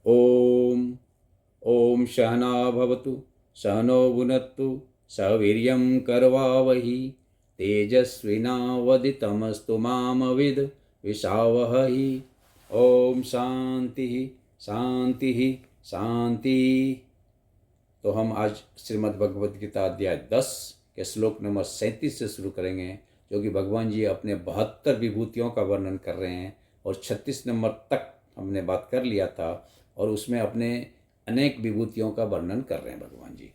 ओम ओम सहना भवतु सहनो भुनक्तु सह वीर्यं करवावहि तेजस्विनावदितमस्तु मामविद विषावहहि। ओम शांति शांति शांति। तो हम आज श्रीमद् भगवद गीता अध्याय 10 के श्लोक नंबर 37 से शुरू करेंगे, जो कि भगवान जी अपने 72 विभूतियों का वर्णन कर रहे हैं। और 36 नंबर तक हमने बात कर लिया था, और उसमें अपने अनेक विभूतियों का वर्णन कर रहे हैं भगवान जी।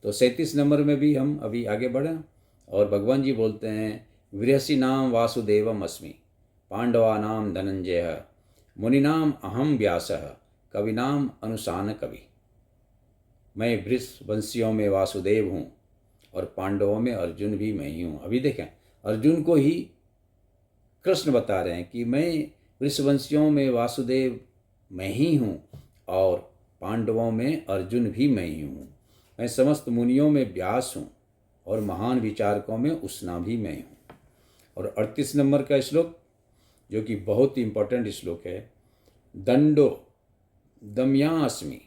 तो 37 नंबर में भी हम अभी आगे बढ़ें, और भगवान जी बोलते हैं, वीरसी नाम वासुदेवम अस्मि, पांडवानाम धनंजय, मुनिनाम अहम व्यासः, कविनाम अनुशान कवि। मैं वृषवंशियों में वासुदेव हूँ और पांडवों में अर्जुन भी मैं ही हूँ। अभी देखें, अर्जुन को ही कृष्ण बता रहे हैं कि मैं वृषवंशियों में वासुदेव मैं ही हूँ और पांडवों में अर्जुन भी मैं ही हूँ। मैं समस्त मुनियों में व्यास हूँ और महान विचारकों में उष्णा भी मैं हूँ। और 38 नंबर का श्लोक, जो कि बहुत ही इम्पोर्टेंट श्लोक है, दंडो दम्यास्मि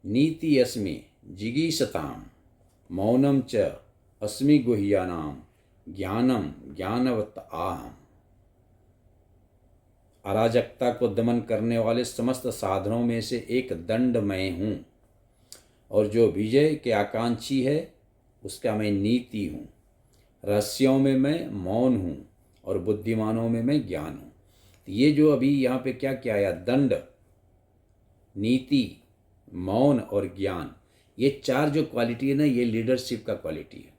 नीति अस्मि जिगीषताम, मौनम च अस्मि गुह्यानाम, ज्ञानम ज्ञानवत् आहम। अराजकता को दमन करने वाले समस्त साधनों में से एक दंड मैं हूँ, और जो विजय के आकांक्षी है उसका मैं नीति हूँ। रहस्यों में मैं मौन हूँ और बुद्धिमानों में मैं ज्ञान हूँ। ये जो अभी यहाँ पे क्या क्या आया, दंड, नीति, मौन और ज्ञान, ये चार जो क्वालिटी है ना, ये लीडरशिप का क्वालिटी है।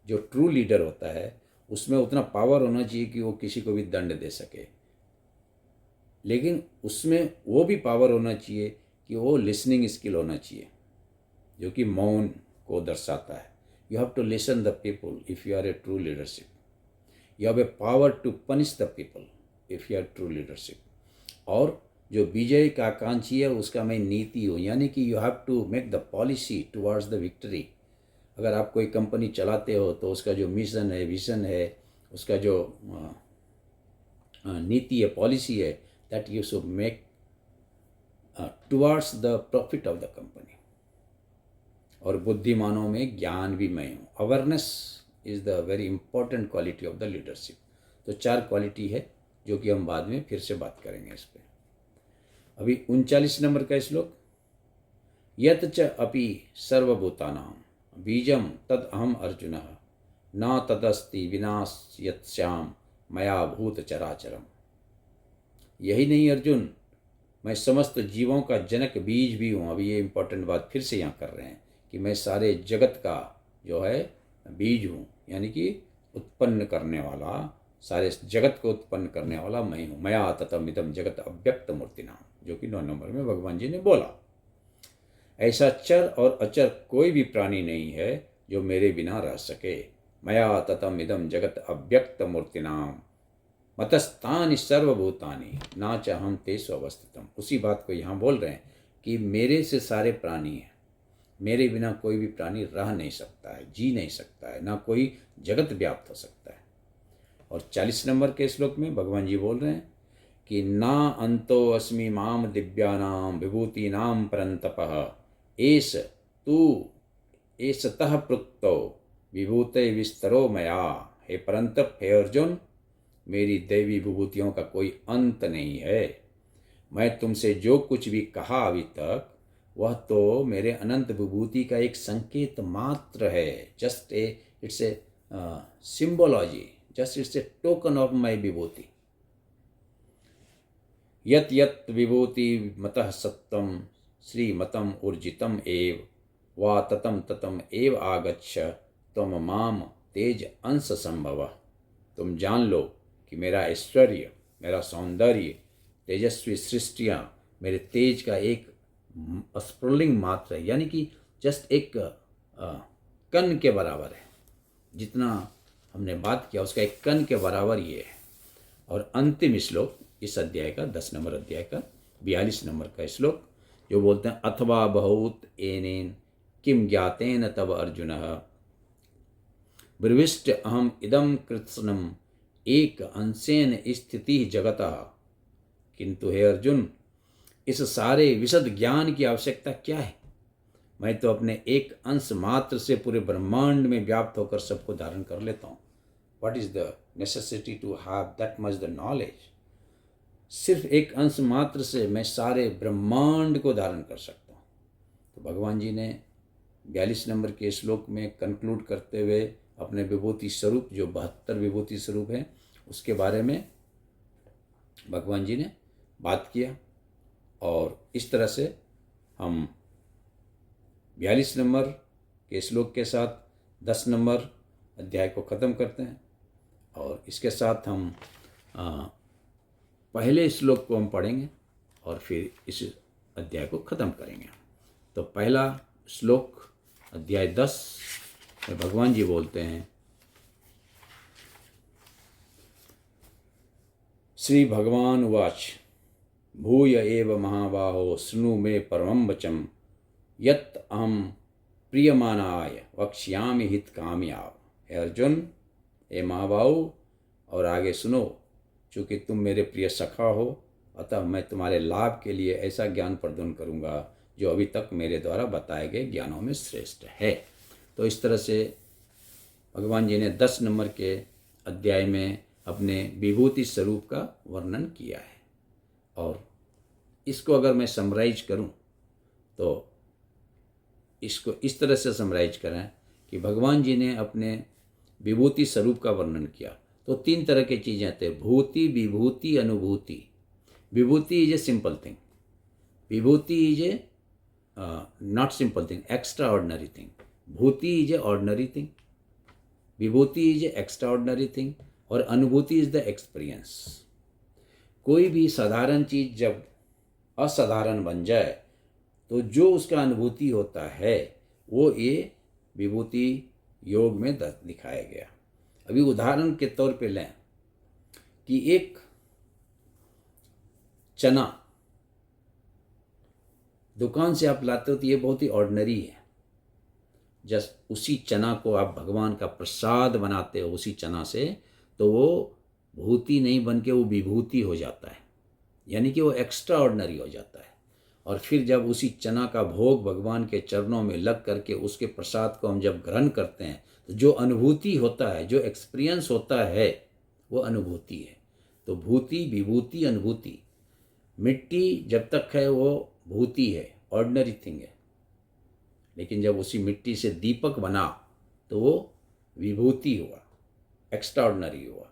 जो ट्रू लीडर होता है उसमें उतना पावर होना चाहिए कि वो किसी को भी दंड दे सके, लेकिन उसमें वो भी पावर होना चाहिए कि वो लिसनिंग स्किल होना चाहिए, जो कि मौन को दर्शाता है। You have to listen the people if you are a true leadership. You have a power to punish the people if you are true leadership. और जो विजय का आकांक्षी है उसका मैं नीति हूँ, यानी कि you have to make the policy towards the victory. अगर आप कोई कंपनी चलाते हो तो उसका जो मिशन है, विजन है, उसका जो नीति है, पॉलिसी है, that you should make towards the profit of the company. और बुद्धिमानों में ज्ञान भी मैं हूँ। Awareness is the very important quality of the leadership. तो चार क्वालिटी है जो कि हम बाद में फिर से बात करेंगे इस पर। अभी 39 नंबर का श्लोक, यत च अपि सर्वभूतानां बीजम तद अहम अर्जुन न तदस्ति विनाश्यत्स्याम मया भूत चराचरम। यही नहीं अर्जुन, मैं समस्त जीवों का जनक बीज भी हूँ। अभी ये इंपॉर्टेंट बात फिर से यहाँ कर रहे हैं कि मैं सारे जगत का जो है बीज हूँ, यानी कि उत्पन्न करने वाला, सारे जगत को उत्पन्न करने वाला मैं हूँ। मया ततम इदम जगत अव्यक्त मूर्तिनाम, जो कि 9 नंबर में भगवान जी ने बोला। ऐसा चर और अचर कोई भी प्राणी नहीं है जो मेरे बिना रह सके। मया ततम इदम जगत अव्यक्त मूर्तिनाम मतस्तानि सर्वभूतानि ना चाहम तेषु अवस्थितम। उसी बात को यहाँ बोल रहे हैं कि मेरे से सारे प्राणी हैं, मेरे बिना कोई भी प्राणी रह नहीं सकता है, जी नहीं सकता है, ना कोई जगत व्याप्त हो सकता है। और 40 नंबर के श्लोक में भगवान जी बोल रहे हैं कि ना अंतो अस्मि माम दिव्यानाम विभूतीनाम परंतपः एष तू एषतः पृक्तो विभूते विस्तरो मया। हे परंतप, हे अर्जुन, मेरी दैवी विभूतियों का कोई अंत नहीं है। मैं तुमसे जो कुछ भी कहा अभी तक, वह तो मेरे अनंत विभूति का एक संकेत मात्र है। Just a it's a symbology, just it's a token of my विभूति। यत यत विभूति मतः सत्तम श्रीमतम ऊर्जितम एव वा ततम ततम एव आगच्छ तम माम तेज अंश संभव। तुम जान लो कि मेरा ऐश्वर्य, मेरा सौंदर्य, तेजस्वी सृष्टियाँ मेरे तेज का एक स्फुलिंग मात्र है, यानी कि जस्ट एक कण के बराबर है। जितना हमने बात किया उसका एक कण के बराबर ये है। और अंतिम श्लोक इस अध्याय का 10 नंबर अध्याय का 42 नंबर का श्लोक, जो बोलते हैं, अथवा बहुत एनेन किम ज्ञातेन तब अर्जुन ब्रविष्ट अहम इदम कृत्स्नम एक अंशेन स्थिति जगतः। किंतु हे अर्जुन, इस सारे विशद ज्ञान की आवश्यकता क्या है? मैं तो अपने एक अंश मात्र से पूरे ब्रह्मांड में व्याप्त होकर सबको धारण कर लेता हूँ। What is the necessity to have that much the knowledge? सिर्फ एक अंश मात्र से मैं सारे ब्रह्मांड को धारण कर सकता हूँ। तो भगवान जी ने 42 नंबर के श्लोक में कंक्लूड करते हुए अपने विभूति स्वरूप, जो 72 विभूति स्वरूप है, उसके बारे में भगवान जी ने बात किया। और इस तरह से हम 42 नंबर के श्लोक के साथ 10 नंबर अध्याय को ख़त्म करते हैं। और इसके साथ हम पहले श्लोक को हम पढ़ेंगे और फिर इस अध्याय को ख़त्म करेंगे। तो पहला श्लोक अध्याय 10 में भगवान जी बोलते हैं, श्री भगवान उवाच भूय एव महाबाहो शृणु मे परमं वचम् यत् अहं प्रियमाणाय वक्ष्यामि हितकाम्याय। हे अर्जुन, हे महाबाहु, और आगे सुनो, चूँकि तुम मेरे प्रिय सखा हो, अतः मैं तुम्हारे लाभ के लिए ऐसा ज्ञान प्रदान करूँगा जो अभी तक मेरे द्वारा बताए गए ज्ञानों में श्रेष्ठ है। तो इस तरह से भगवान जी ने 10 नंबर के अध्याय में अपने विभूति स्वरूप का वर्णन किया है। और इसको अगर मैं समराइज करूं तो इसको इस तरह से समराइज करें कि भगवान जी ने अपने विभूति स्वरूप का वर्णन किया तो 3 तरह की चीज़ें आते हैं, भूति, विभूति, अनुभूति। विभूति इज ए सिंपल थिंग, विभूति is a not simple thing, extraordinary thing. भूति इज ए ऑर्डिनरी थिंग, विभूति is a extraordinary thing, और अनुभूति इज द एक्सपीरियंस। कोई भी साधारण चीज़ जब असाधारण बन जाए तो जो उसका अनुभूति होता है वो ये विभूति योग में दिखाया गया। अभी उदाहरण के तौर पे लें कि एक चना दुकान से आप लाते हो तो ये बहुत ही ऑर्डिनरी है। जस्ट उसी चना को आप भगवान का प्रसाद बनाते हो उसी चना से, तो वो भूति नहीं बन के वो विभूति हो जाता है, यानी कि वो एक्स्ट्रा ऑर्डिनरी हो जाता है। और फिर जब उसी चना का भोग भगवान के चरणों में लग करके उसके प्रसाद को हम जब ग्रहण करते हैं तो जो अनुभूति होता है, जो एक्सपीरियंस होता है, वो अनुभूति है। तो भूति, विभूति, अनुभूति। मिट्टी जब तक है वो भूति है, ऑर्डिनरी थिंग है, लेकिन जब उसी मिट्टी से दीपक बना तो वो विभूति हुआ, एक्स्ट्रा ऑर्डिनरी हुआ।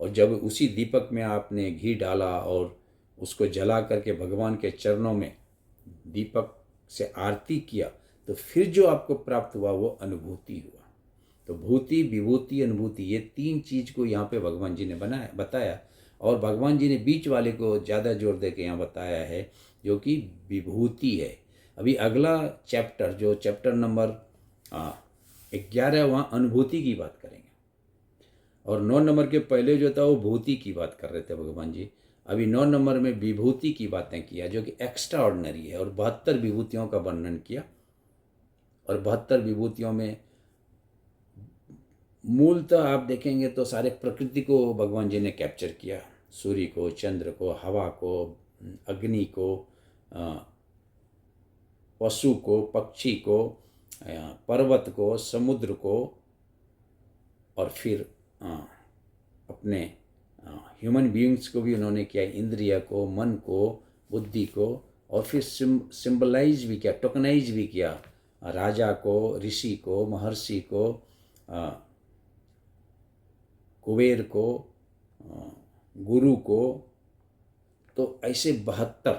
और जब उसी दीपक में आपने घी डाला और उसको जला करके भगवान के चरणों में दीपक से आरती किया तो फिर जो आपको प्राप्त हुआ वो अनुभूति हुआ। तो भूति, विभूति, अनुभूति, ये 3 चीज़ को यहाँ पे भगवान जी ने बताया। और भगवान जी ने बीच वाले को ज़्यादा जोर दे के यहाँ बताया है, जो कि विभूति है। अभी अगला चैप्टर, जो चैप्टर नंबर 11, वहाँ अनुभूति की बात करेंगे। और 9 नंबर के पहले जो था वो भूति की बात कर रहे थे भगवान जी। अभी 9 नंबर में विभूति की बातें किया, जो कि एक्स्ट्रा ऑर्डिनरी है, और 72 विभूतियों का वर्णन किया। और 72 विभूतियों में मूलतः आप देखेंगे तो सारे प्रकृति को भगवान जी ने कैप्चर किया। सूर्य को, चंद्र को, हवा को, अग्नि को, पशु को, पक्षी को, पर्वत को, समुद्र को, और फिर अपने ह्यूमन बीइंग्स को भी उन्होंने किया, इंद्रिय को, मन को, बुद्धि को, और फिर सिंबलाइज भी किया, टोकनाइज भी किया, राजा को, ऋषि को, महर्षि को, कुबेर को, गुरु को। तो ऐसे 72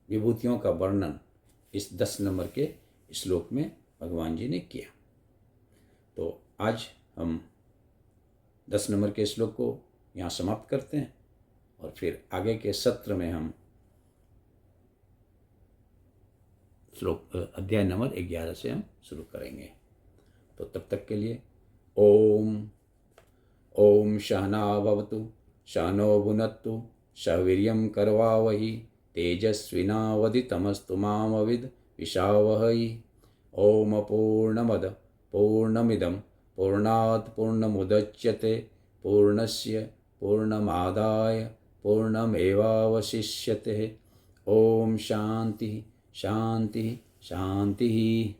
विभूतियों का वर्णन इस 10 नंबर के श्लोक में भगवान जी ने किया। तो आज हम 10 नंबर के श्लोक को यहाँ समाप्त करते हैं और फिर आगे के सत्र में हम श्लोक अध्याय नंबर 11 से हम शुरू करेंगे। तो तब तक के लिए ओम सहना भवतु सहनो भुनक्तु सह वीर्यं करवावहि तेजस्विनावधितमस्तु मा विद्विषावहै। ओम पूर्णमद पूर्णमिदं पूर्णात् पूर्णमुदच्यते पूर्णस्य पूर्णमादाय पूर्णमेवावशिष्यते। ओम शांति शांति शांति।